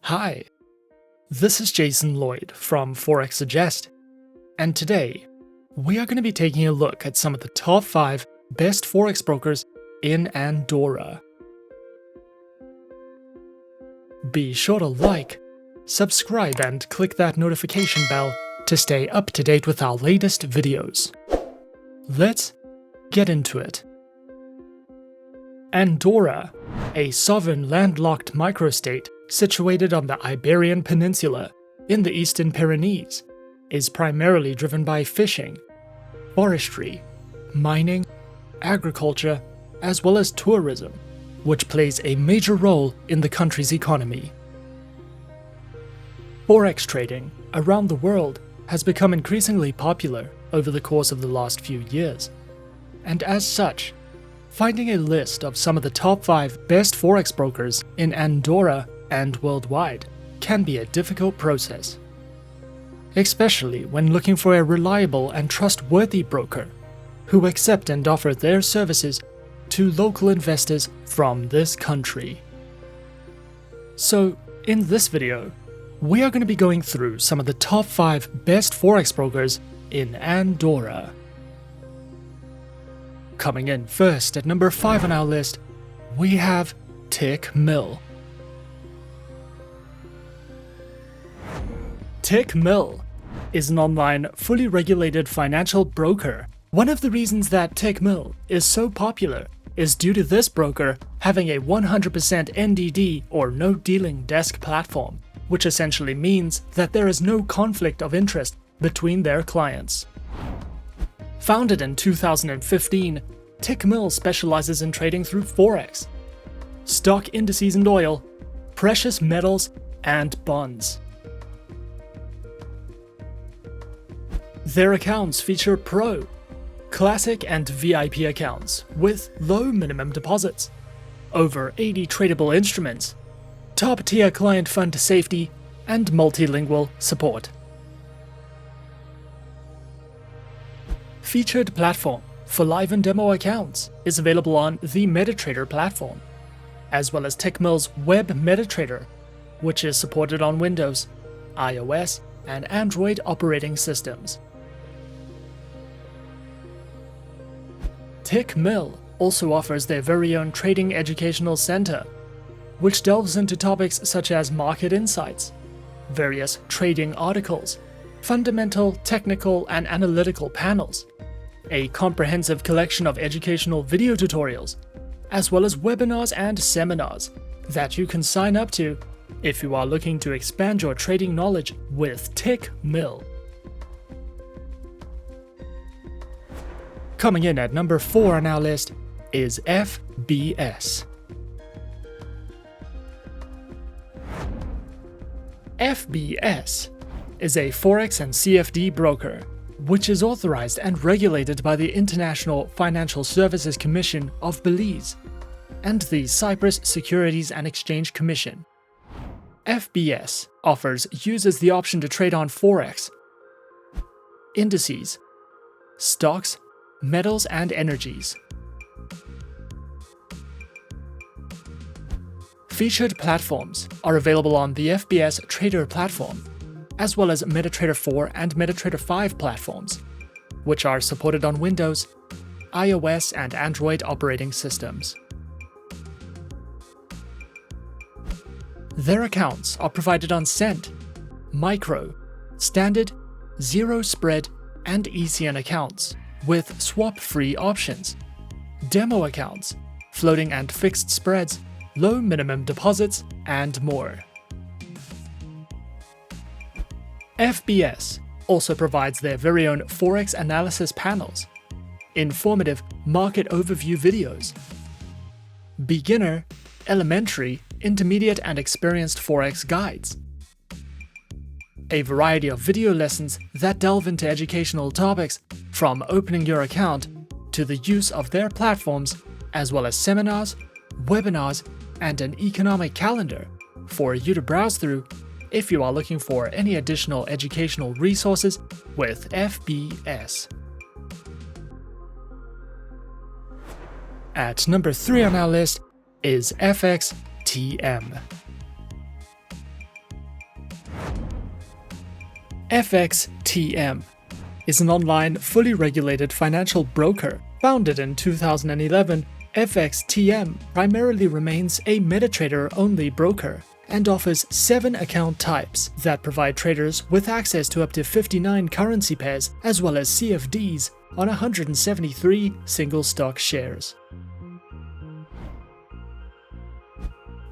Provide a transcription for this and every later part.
Hi, this is Jason Lloyd from Forexsuggest, and today we are going to be taking a look at some of the top 5 best Forex brokers in Andorra. Be sure to like, subscribe, and click that notification bell to stay up to date with our latest videos. Let's get into it. Andorra, a sovereign landlocked microstate situated on the Iberian Peninsula in the Eastern Pyrenees, is primarily driven by fishing, forestry, mining, agriculture, as well as tourism, which plays a major role in the country's economy. Forex trading around the world has become increasingly popular over the course of the last few years, and as such, finding a list of some of the top 5 best Forex brokers in Andorra and worldwide can be a difficult process, especially when looking for a reliable and trustworthy broker who accept and offer their services to local investors from this country. So, in this video, we are going to be going through some of the top 5 best Forex brokers in Andorra. Coming in first at number 5 on our list, we have Tickmill. Tickmill is an online, fully regulated financial broker. One of the reasons that Tickmill is so popular is due to this broker having a 100% NDD or no dealing desk platform, which essentially means that there is no conflict of interest between their clients. Founded in 2015, Tickmill specializes in trading through Forex, stock indices and oil, precious metals, and bonds. Their accounts feature Pro, Classic, and VIP accounts with low minimum deposits, over 80 tradable instruments, top-tier client fund safety, and multilingual support. Featured platform for live and demo accounts is available on the MetaTrader platform, as well as Tickmill's Web MetaTrader, which is supported on Windows, iOS, and Android operating systems. Tickmill also offers their very own trading educational center, which delves into topics such as market insights, various trading articles, fundamental, technical, and analytical panels, a comprehensive collection of educational video tutorials, as well as webinars and seminars that you can sign up to if you are looking to expand your trading knowledge with Tickmill. Coming in at number 4 on our list is FBS. FBS is a Forex and CFD broker, which is authorized and regulated by the International Financial Services Commission of Belize and the Cyprus Securities and Exchange Commission. FBS offers users the option to trade on Forex, indices, stocks, metals, and energies. Featured platforms are available on the FBS Trader platform, as well as MetaTrader 4 and MetaTrader 5 platforms, which are supported on Windows, iOS, and Android operating systems. Their accounts are provided on Cent, Micro, Standard, Zero Spread, and ECN accounts, with swap-free options, demo accounts, floating and fixed spreads, low minimum deposits, and more. FBS also provides their very own Forex analysis panels, informative market overview videos, beginner, elementary, intermediate, and experienced Forex guides, a variety of video lessons that delve into educational topics from opening your account to the use of their platforms, as well as seminars, webinars, and an economic calendar for you to browse through if you are looking for any additional educational resources with FBS. At number 3 on our list is FXTM. FXTM is an online, fully regulated financial broker. Founded in 2011, FXTM primarily remains a MetaTrader-only broker and offers 7 account types that provide traders with access to up to 59 currency pairs as well as CFDs on 173 single stock shares.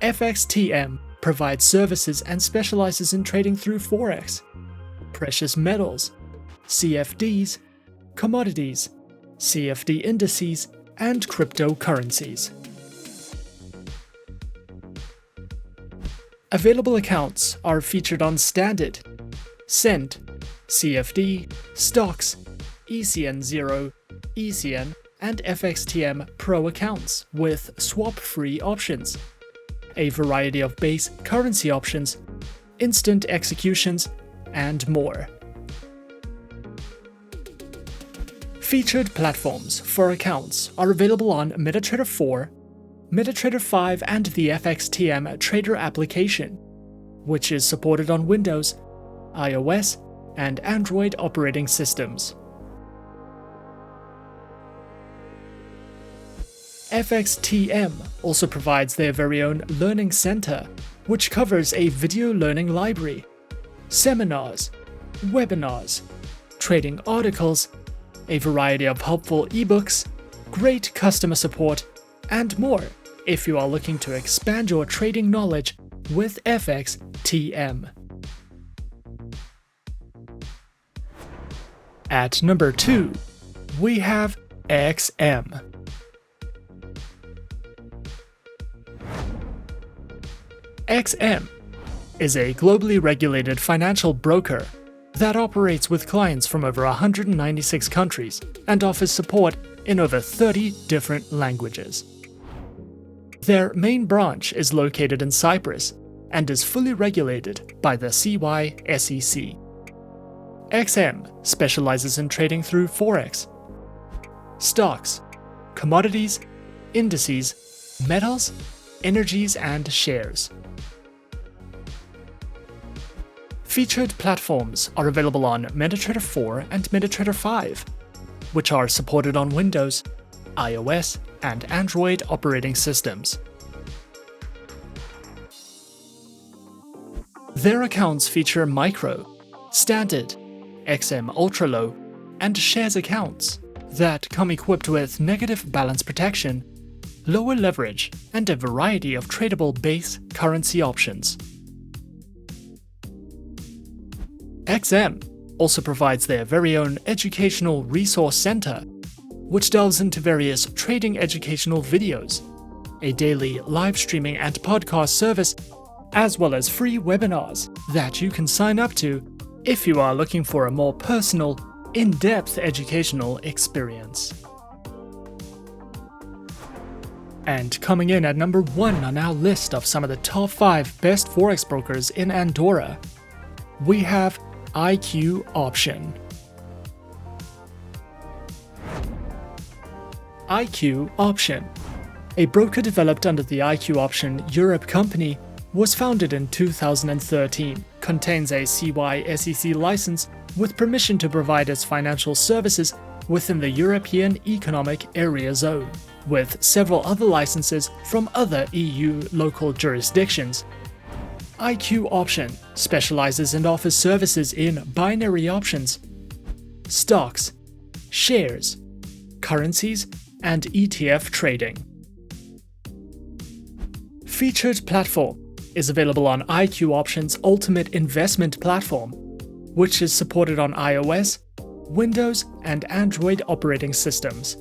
FXTM provides services and specializes in trading through Forex, precious metals, CFDs, commodities, CFD indices, and cryptocurrencies. Available accounts are featured on Standard, Cent, CFD, Stocks, ECN0, ECN, and FXTM Pro accounts with swap-free options, a variety of base currency options, instant executions, and more. Featured platforms for accounts are available on MetaTrader 4, MetaTrader 5, and the FXTM Trader application, which is supported on Windows, iOS, and Android operating systems. FXTM also provides their very own Learning Center, which covers a video learning library, seminars, webinars, trading articles, a variety of helpful ebooks, great customer support, and more if you are looking to expand your trading knowledge with FXTM. At number 2, we have XM. XM is a globally regulated financial broker that operates with clients from over 196 countries and offers support in over 30 different languages. Their main branch is located in Cyprus and is fully regulated by the CYSEC. XM specializes in trading through Forex, stocks, commodities, indices, metals, energies, and shares. Featured platforms are available on MetaTrader 4 and MetaTrader 5, which are supported on Windows, iOS, and Android operating systems. Their accounts feature Micro, Standard, XM Ultra Low, and Shares accounts that come equipped with negative balance protection, lower leverage, and a variety of tradable base currency options. XM also provides their very own Educational Resource Center, which delves into various trading educational videos, a daily live streaming and podcast service, as well as free webinars that you can sign up to if you are looking for a more personal, in-depth educational experience. And coming in at number 1 on our list of some of the top 5 best Forex brokers in Andorra, we have IQ Option. IQ Option, a broker developed under the IQ Option Europe company, was founded in 2013, contains a CYSEC license with permission to provide its financial services within the European Economic Area Zone, with several other licenses from other EU local jurisdictions. IQ Option specializes and offers services in binary options, stocks, shares, currencies, and ETF trading. Featured platform is available on IQ Option's Ultimate Investment Platform, which is supported on iOS, Windows, and Android operating systems.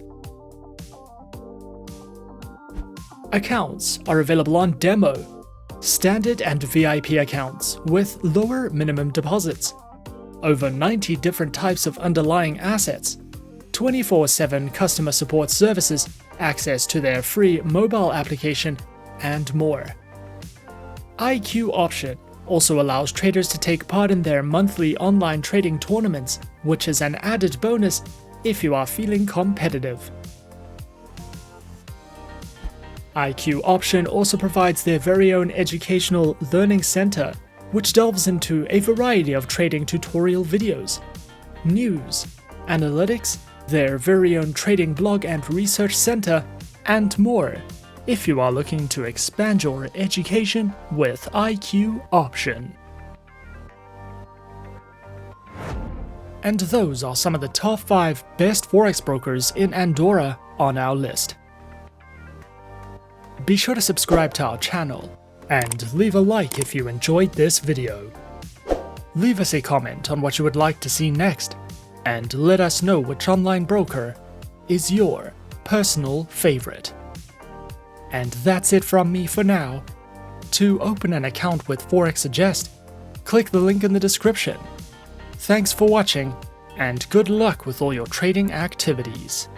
Accounts are available on Demo, Standard, and VIP accounts with lower minimum deposits, over 90 different types of underlying assets, 24/7 customer support services, access to their free mobile application, and more. IQ Option also allows traders to take part in their monthly online trading tournaments, which is an added bonus if you are feeling competitive. IQ Option also provides their very own educational learning center, which delves into a variety of trading tutorial videos, news, analytics, their very own trading blog and research center, and more, if you are looking to expand your education with IQ option. And those are some of the top 5 best Forex brokers in Andorra on our list. Be sure to subscribe to our channel, and leave a like if you enjoyed this video. Leave us a comment on what you would like to see next, and let us know which online broker is your personal favorite. And that's it from me for now. To open an account with Forexsuggest, click the link in the description. Thanks for watching, and good luck with all your trading activities.